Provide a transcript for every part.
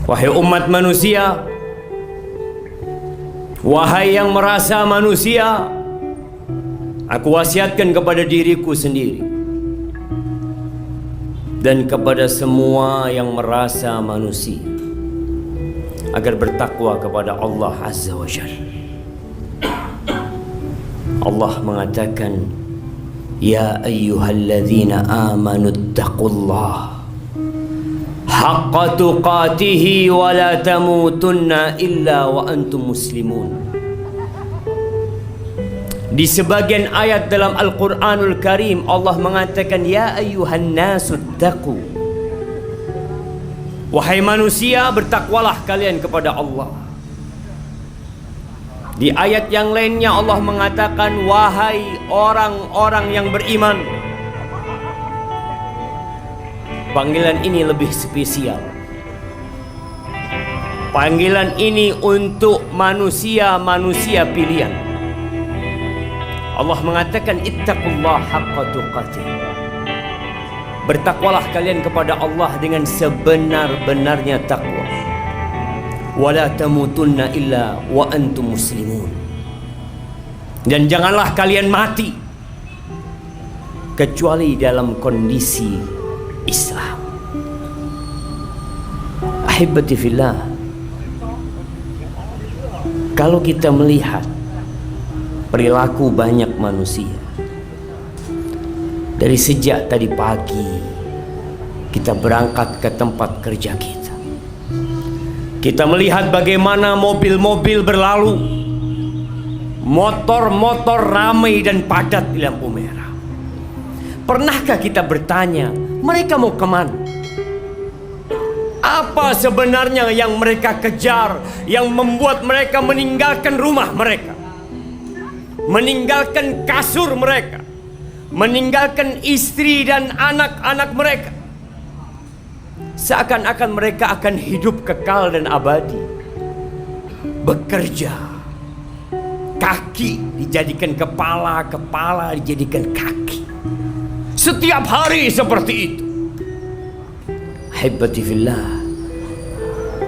Wahai umat manusia, wahai yang merasa manusia, aku wasiatkan kepada diriku sendiri dan kepada semua yang merasa manusia agar bertakwa kepada Allah Azza wa Jalla. Allah mengatakan, ya ayyuhalladzina amanu taqullaha haqqa tuqatihi wa la tamutunna illa wa antum muslimun. Di sebagian ayat dalam Al-Quranul Karim Allah mengatakan, ya ayyuhan nasu taqu, wahai manusia, bertakwalah kalian kepada Allah. Di ayat yang lainnya Allah mengatakan, wahai orang-orang yang beriman. Panggilan ini lebih spesial. Panggilan ini untuk manusia-manusia pilihan. Allah mengatakan, ittaqullah haqqa tuqatih. Bertakwalah kalian kepada Allah dengan sebenar-benarnya takwa. Wala tamutunna illa wa antum muslimun. Dan janganlah kalian mati kecuali dalam kondisi Islam. Ahibati fillah, kalau kita melihat perilaku banyak manusia dari sejak tadi pagi kita berangkat ke tempat kerja kita melihat bagaimana mobil-mobil berlalu, motor-motor ramai dan padat di lampu merah. Pernahkah kita bertanya, mereka mau kemana? Apa sebenarnya yang mereka kejar, yang membuat mereka meninggalkan rumah mereka, meninggalkan kasur mereka, meninggalkan istri dan anak-anak mereka? Seakan-akan mereka akan hidup kekal dan abadi. Bekerja, kaki dijadikan kepala, kepala dijadikan kaki. Setiap hari seperti itu. Ahibati fillah,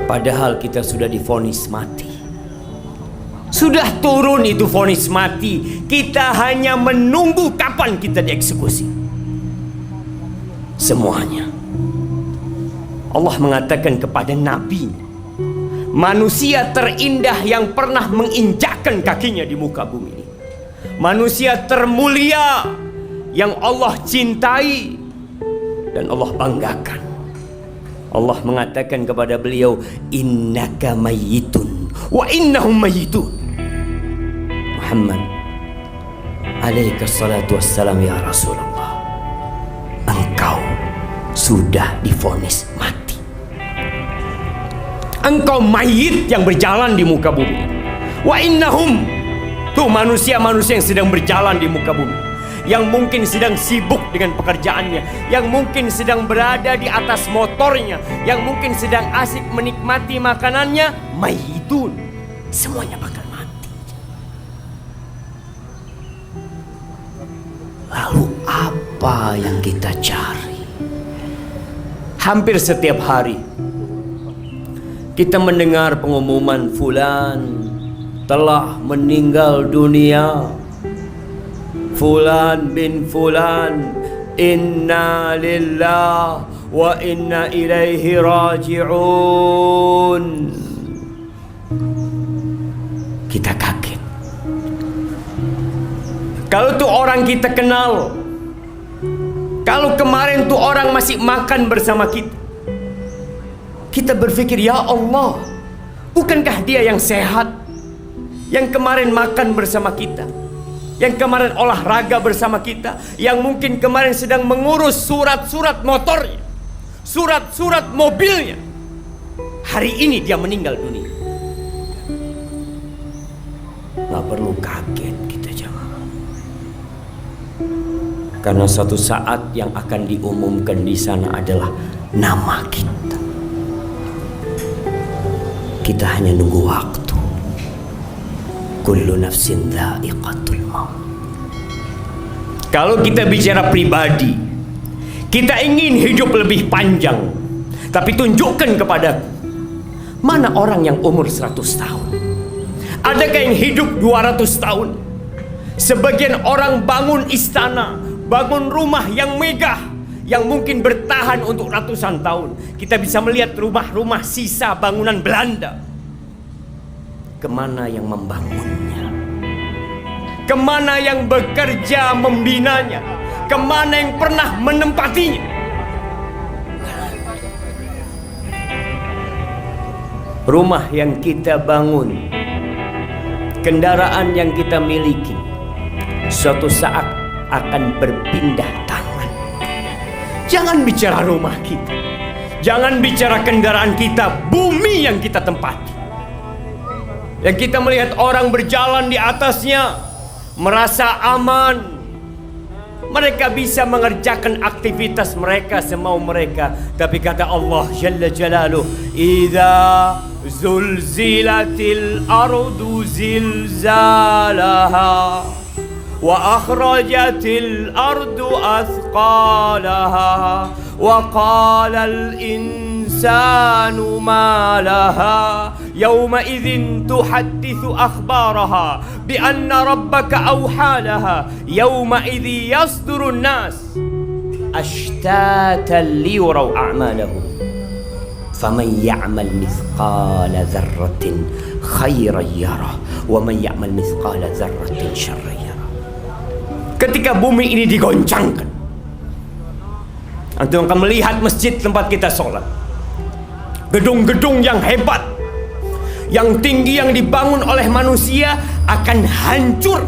padahal kita sudah divonis mati. Sudah turun itu vonis mati. Kita hanya menunggu kapan kita dieksekusi. Semuanya. Allah mengatakan kepada Nabi, manusia terindah yang pernah menginjakkan kakinya di muka bumi ini, manusia termulia yang Allah cintai dan Allah banggakan. Allah mengatakan kepada beliau, innaka mayyitun wa innahum mayyitun. Muhammad alaika salatu wassalam, ya Rasulullah, engkau sudah divonis mati. Engkau mayit yang berjalan di muka bumi. Wa innahum, tuh manusia-manusia yang sedang berjalan di muka bumi, yang mungkin sedang sibuk dengan pekerjaannya, yang mungkin sedang berada di atas motornya, yang mungkin sedang asik menikmati makanannya, mayitun, semuanya bakal mati. Lalu apa yang kita cari? Hampir setiap hari kita mendengar pengumuman fulan telah meninggal dunia, fulan bin fulan, inna lillah wa inna ilaihi raji'un. Kita kaget. Kalau tuh orang kita kenal, kalau kemarin tuh orang masih makan bersama kita, kita berpikir, ya Allah, bukankah dia yang sehat, yang kemarin makan bersama kita, yang kemarin olahraga bersama kita, yang mungkin kemarin sedang mengurus surat-surat motornya, surat-surat mobilnya, hari ini dia meninggal dunia. Gak perlu kaget kita, jamaah, karena suatu saat yang akan diumumkan di sana adalah nama kita. Kita hanya nunggu waktu. Kullu nafsin dha'iqatul maut. Kalau kita bicara pribadi, kita ingin hidup lebih panjang, tapi tunjukkan kepadaku Mana orang yang umur 100 tahun? Adakah yang hidup 200 tahun? Sebagian orang bangun istana, bangun rumah yang megah, yang mungkin bertahan untuk ratusan tahun. Kita bisa melihat rumah-rumah sisa bangunan Belanda. Kemana yang membangunnya? Kemana yang bekerja membinanya? Kemana yang pernah menempatinya? Rumah yang kita bangun, kendaraan yang kita miliki, suatu saat akan berpindah tangan. Jangan bicara rumah kita, jangan bicara kendaraan kita, bumi yang kita tempati. Yang kita melihat orang berjalan di atasnya, merasa aman. Mereka bisa mengerjakan aktivitas mereka semau mereka. Tapi kata Allah Jalla Jalaluh, "Idza zulzilatil ardu zilzalaha wa akhrajatil ardu athqalaha wa qala al insanu ma laha yawma idzin tuhadditsu akhbaraha bi anna rabbaka awhalaha yawma idzi yasdurun nas ashtatan liyuraw a'malahum faman ya'mal mithqala dzarratin khairan yarah wa man ya'mal mithqala dzarratin syarran yarah." Ketika bumi ini digoncangkan, antum akan melihat masjid tempat kita sholat, gedung-gedung yang hebat, yang tinggi yang dibangun oleh manusia akan hancur.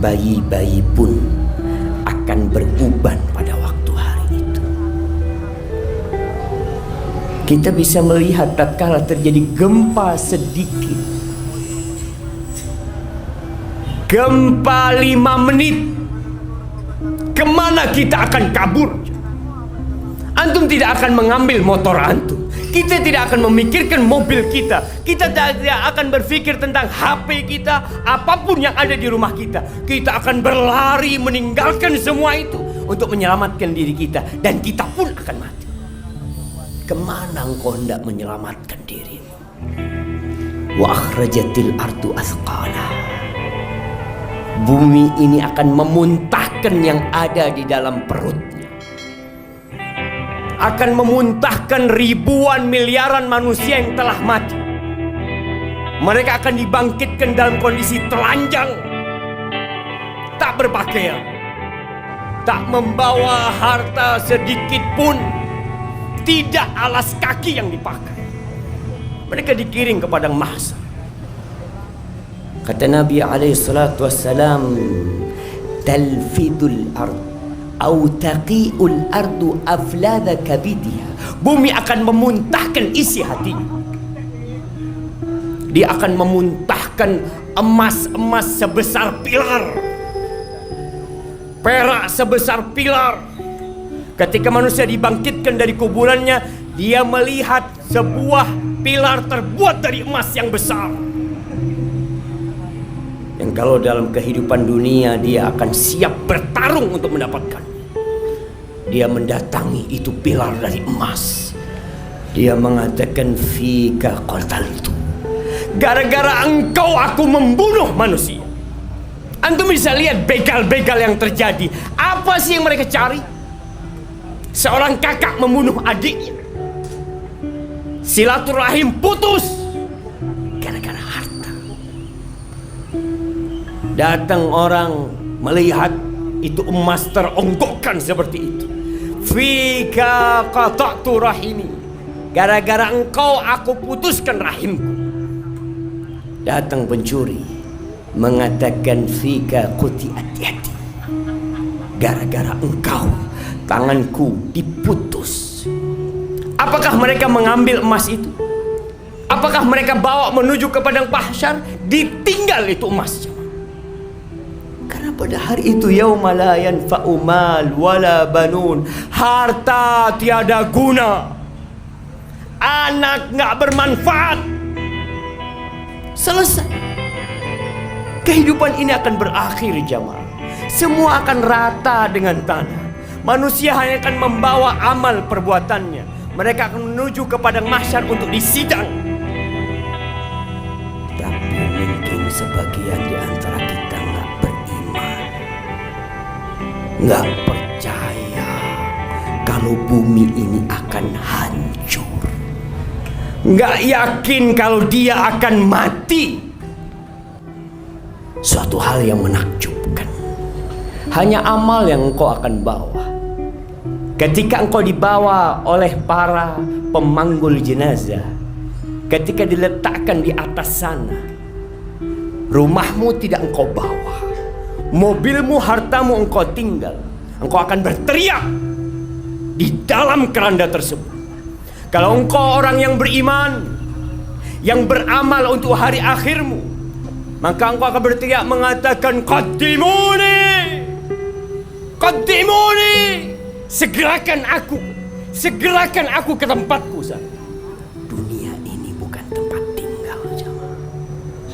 Bayi-bayi pun akan beruban pada waktu hari itu. Kita bisa melihat tatkala terjadi gempa sedikit, gempa 5 menit, kemana kita akan kabur? Antum tidak akan mengambil motor antum. Kita tidak akan memikirkan mobil kita. Kita tidak akan berpikir tentang HP kita, apapun yang ada di rumah kita. Kita akan berlari meninggalkan semua itu untuk menyelamatkan diri kita. Dan kita pun akan mati. Kemana engkau hendak menyelamatkan dirimu? Wa akhrajatil ardu athqalaha. Bumi ini akan memuntahkan yang ada di dalam perutnya. Akan memuntahkan ribuan miliaran manusia yang telah mati. Mereka akan dibangkitkan dalam kondisi telanjang, tak berpakaian, tak membawa harta sedikit pun, tidak alas kaki yang dipakai. Mereka dikirim ke padang mahsyar. Kata Nabi SAW, talfidul ard au taqi'ul ardu afladha kabidiha. Bumi akan memuntahkan isi hatinya. Dia akan memuntahkan emas-emas sebesar pilar, perak sebesar pilar. Ketika manusia dibangkitkan dari kuburannya, dia melihat sebuah pilar terbuat dari emas yang besar. Yang kalau dalam kehidupan dunia dia akan siap bertarung untuk mendapatkan. Dia mendatangi itu pilar dari emas. Dia mengatakan, fika qataltu. Gara-gara engkau aku membunuh manusia. Antum bisa lihat begal-begal yang terjadi. Apa sih yang mereka cari? Seorang kakak membunuh adiknya. Silaturahim putus gara-gara harta. Datang orang melihat itu emas teronggokkan seperti itu. Fika qata'tu rahimi. Gara-gara engkau aku putuskan rahimku. Datang pencuri mengatakan fika quti'at yadi. Gara-gara engkau tanganku diputus. Apakah mereka mengambil emas itu? Apakah mereka bawa menuju ke padang mahsyar? Ditinggal itu emasnya. Karena pada hari itu yauma la yanfa'u mal wala banun. Harta tiada guna. Anak nggak bermanfaat. Selesai. Kehidupan ini akan berakhir, jamaah. Semua akan rata dengan tanah. Manusia hanya akan membawa amal perbuatannya. Mereka akan menuju ke padang mahsyar untuk disidang. Tapi mungkin sebagian di antara kita nggak beriman, nggak percaya kalau bumi ini akan hancur, nggak yakin kalau dia akan mati. Suatu hal yang menakjubkan. Hanya amal yang engkau akan bawa. Ketika engkau dibawa oleh para pemanggul jenazah, ketika diletakkan di atas sana, rumahmu tidak engkau bawa, mobilmu, hartamu engkau tinggal. Engkau akan berteriak di dalam keranda tersebut. Kalau engkau orang yang beriman, yang beramal untuk hari akhirmu, maka engkau akan berteriak mengatakan, Qaddimuni, Qaddimuni, segerakan aku ke tempatku sana. Dunia ini bukan tempat tinggal, jemaah.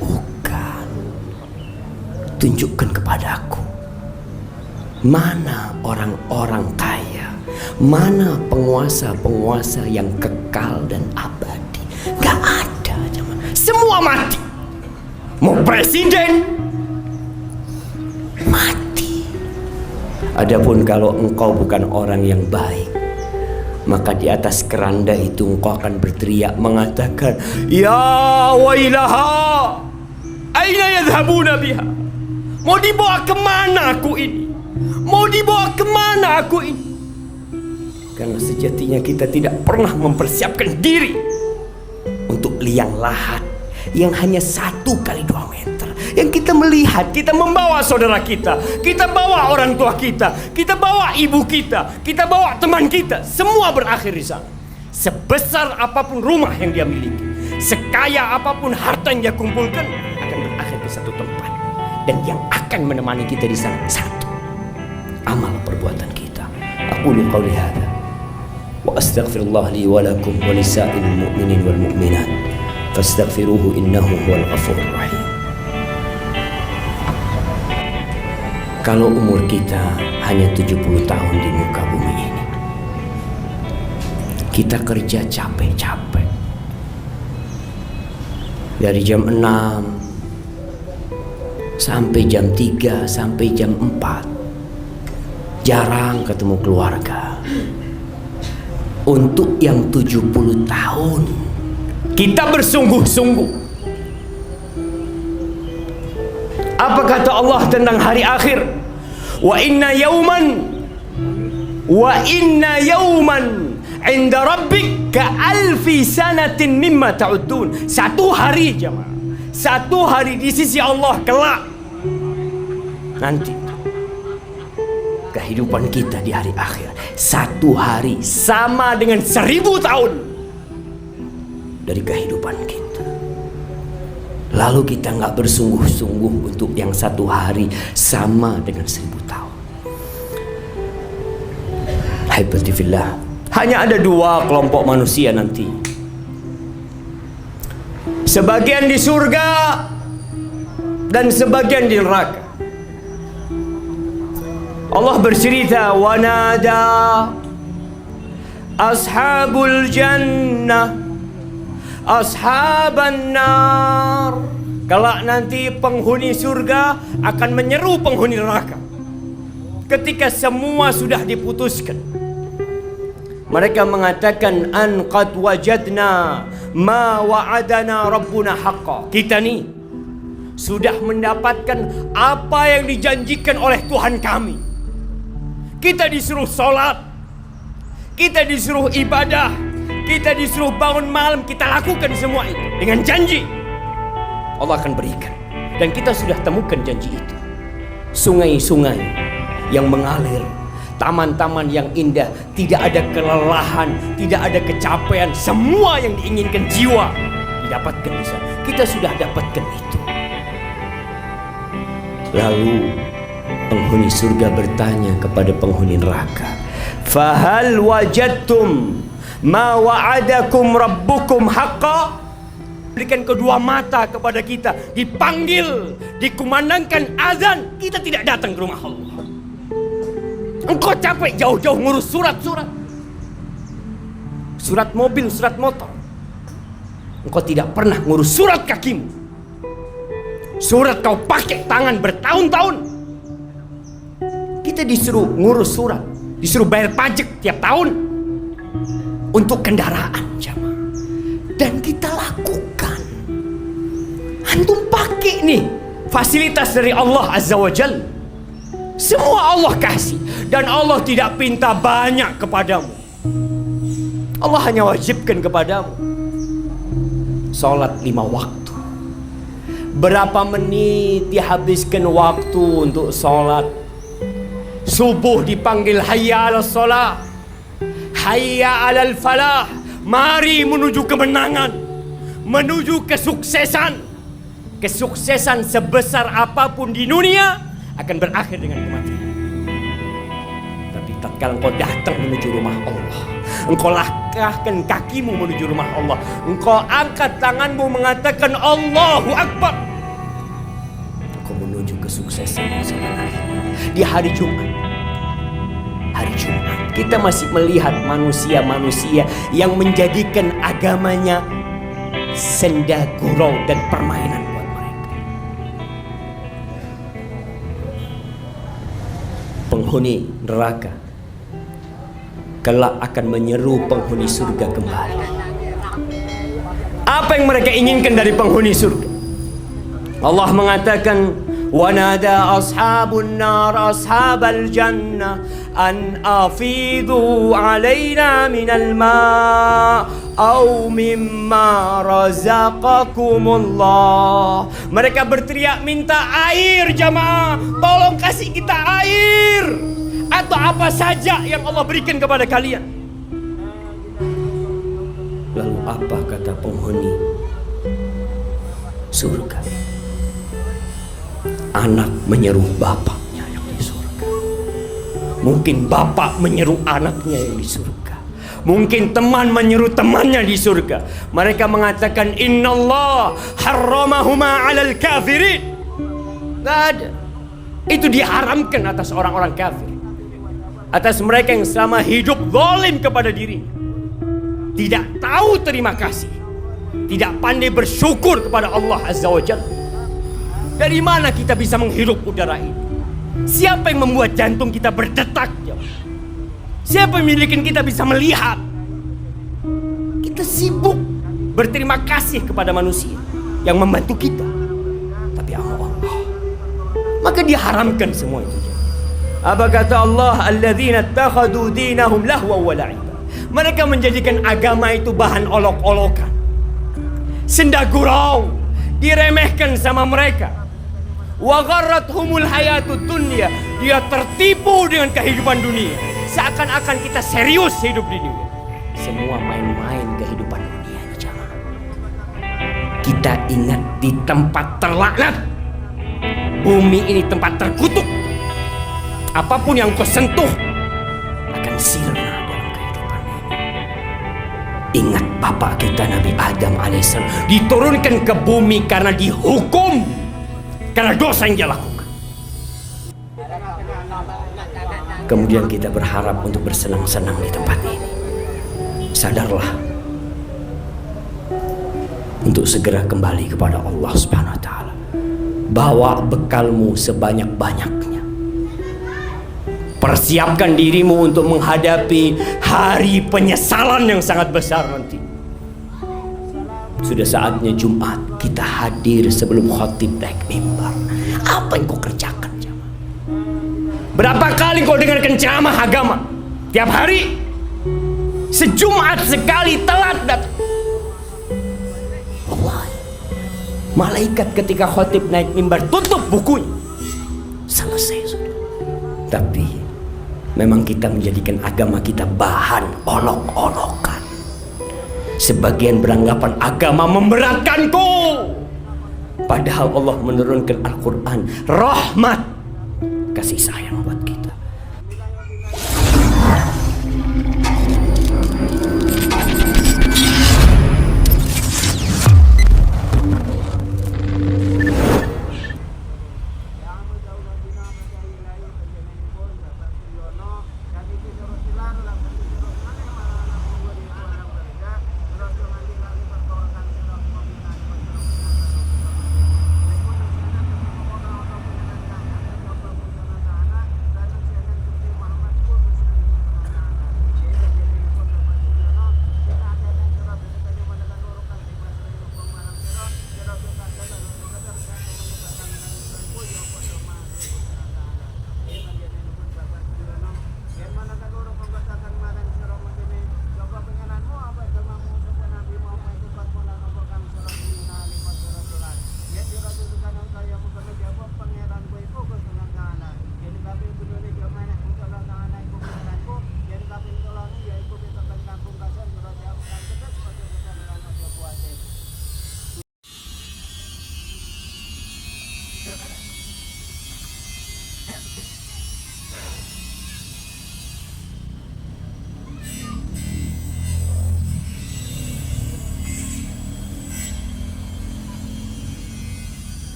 Bukan. Tunjukkan kepadaku, mana orang-orang kaya, mana penguasa-penguasa yang kekal dan abadi. Gak ada, jemaah. Semua mati. Mau presiden mati. Adapun kalau engkau bukan orang yang baik, maka di atas keranda itu engkau akan berteriak mengatakan, Ya wailaha, aina yadhhabuna biha. Mau dibawa kemana aku ini? Mau dibawa kemana aku ini? Karena sejatinya kita tidak pernah mempersiapkan diri untuk liang lahat yang hanya 1 kali 2 meter. Yang kita melihat, kita membawa saudara kita bawa orang tua kita bawa ibu kita bawa teman kita, semua berakhir di sana. Sebesar apapun rumah yang dia miliki, sekaya apapun harta yang dia kumpulkan, akan berakhir di satu tempat. Dan yang akan menemani kita di sana satu, amal perbuatan kita. Aqulu qauli hadza wa astaghfirullah li wa lakum wa lisa'il mu'minin wal mu'minat fastaghfiruhu innahu huwal ghafurur rahim. Kalau umur kita hanya 70 tahun di muka bumi ini, kita kerja capek-capek dari jam 6 sampai jam 3 sampai jam 4, jarang ketemu keluarga. Untuk yang 70 tahun kita bersungguh-sungguh. Apa kata Allah tentang hari akhir? Wa inna yawman inda rabbik ka alfi sanatin mimma ta'udun. Satu hari, jemaah, satu hari di sisi Allah kelak nanti, kehidupan kita di hari akhir, satu hari sama dengan 1000 tahun dari kehidupan kita. Lalu kita nggak bersungguh-sungguh untuk yang satu hari sama dengan 1000 tahun. Haibati fillah, hanya ada 2 kelompok manusia nanti. Sebagian di surga dan sebagian di neraka. Allah bercerita, wa nada ashabul jannah ashaban nar. Kelak nanti penghuni surga akan menyeru penghuni neraka. Ketika semua sudah diputuskan, mereka mengatakan, an qad wajadna ma wa'adana rabbuna haqqa. Kita nih sudah mendapatkan apa yang dijanjikan oleh Tuhan kami. Kita disuruh sholat, kita disuruh ibadah, kita disuruh bangun malam, kita lakukan semua itu dengan janji Allah akan berikan. Dan kita sudah temukan janji itu. Sungai-sungai yang mengalir, taman-taman yang indah, tidak ada kelelahan, tidak ada kecapean. Semua yang diinginkan jiwa didapatkan di sana. Kita sudah dapatkan itu. Lalu penghuni surga bertanya kepada penghuni neraka, fahal wajadtum ma wa'adakum rabbukum haqqa? Berikan kedua mata kepada kita, dipanggil, dikumandangkan azan, kita tidak datang ke rumah Allah. Engkau capek jauh-jauh ngurus surat-surat. Surat mobil, surat motor. Engkau tidak pernah ngurus surat kakimu. Surat kau pakai tangan bertahun-tahun. Kita disuruh ngurus surat, disuruh bayar pajak tiap tahun untuk kendaraan, jamaah. Dan kita lakukan. Antum pakai nih fasilitas dari Allah Azza wa Jalla. Semua Allah kasih. Dan Allah tidak pinta banyak kepadamu. Allah hanya wajibkan kepadamu salat 5 waktu. Berapa menit dihabiskan waktu untuk salat? Subuh dipanggil hayya 'alas shalah, hayya 'alal falah. Mari menuju kemenangan, menuju kesuksesan. Kesuksesan sebesar apapun di dunia akan berakhir dengan kematian. Tapi tatkala engkau datang menuju rumah Allah, engkau langkahkan kakimu menuju rumah Allah, engkau angkat tanganmu mengatakan Allahu Akbar, engkau menuju kesuksesan yang sebenarnya. Di hari Jumat, kita masih melihat manusia-manusia yang menjadikan agamanya senda gurau dan permainan buat mereka. Penghuni neraka kelak akan menyeru penghuni surga kembali. Apa yang mereka inginkan dari penghuni surga? Allah mengatakan, وَنَادَى أَصْحَابُ النَّارِ أَصْحَابَ الْجَنَّةِ أَنْ أَفِيضُوا عَلَيْنَا مِنَ الْمَاءِ أَوْ مِمَّا رَزَقَكُمُ اللَّهُ. Mereka berteriak minta air, jamaah. Tolong kasih kita air atau apa saja yang Allah berikan kepada kalian. Lalu apa kata penghuni surga? Anak menyeru bapaknya yang di surga. Mungkin bapak menyeru anaknya yang di surga. Mungkin teman menyeru temannya di surga. Mereka mengatakan innallah harramahuma 'alal kafirin. Tidak ada. Itu diharamkan atas orang-orang kafir. Atas mereka yang selama hidup zalim kepada diri. Tidak tahu terima kasih. Tidak pandai bersyukur kepada Allah Azza wa Jalla. Dari mana kita bisa menghirup udara ini? Siapa yang membuat jantung kita berdetak? Siapa yang memiliki kita bisa melihat? Kita sibuk berterima kasih kepada manusia yang membantu kita. Tapi Allah, maka diharamkan semua itu. Apa kata Allah? Alladzina ittakhadhu dinahum lahwa wa la'iba. Mereka menjadikan agama itu bahan olok-olokan, senda gurau, diremehkan sama mereka. Wa gharrathumul hayatud dunya. Dia tertipu dengan kehidupan dunia. Seakan-akan kita serius hidup di dunia. Semua main-main kehidupan dunia, jamaah. Kita ingat di tempat terlaknat. Bumi ini tempat terkutuk. Apapun yang kau sentuh akan sirna dalam kehidupan ini. Ingat bapak kita Nabi Adam alaihissalam diturunkan ke bumi karena dihukum karena dosa yang dia lakukan. Kemudian kita berharap untuk bersenang-senang di tempat ini. Sadarlah untuk segera kembali kepada Allah Subhanahu wa taala. Bawa bekalmu sebanyak-banyaknya. Persiapkan dirimu untuk menghadapi hari penyesalan yang sangat besar nanti. Sudah saatnya Jumat kita hadir sebelum khatib naik mimbar. Apa yang kau kerjakan, jamaah? Berapa kali kau dengarkan ceramah agama? Tiap hari? Sejumat sekali telat datang. Wallahi, malaikat ketika khatib naik mimbar tutup bukunya. Selesai sudah. Tapi memang kita menjadikan agama kita bahan olok-olokan. Sebagian beranggapan agama memberatkanku. Padahal Allah menurunkan Al-Quran rahmat, kasih sayang buat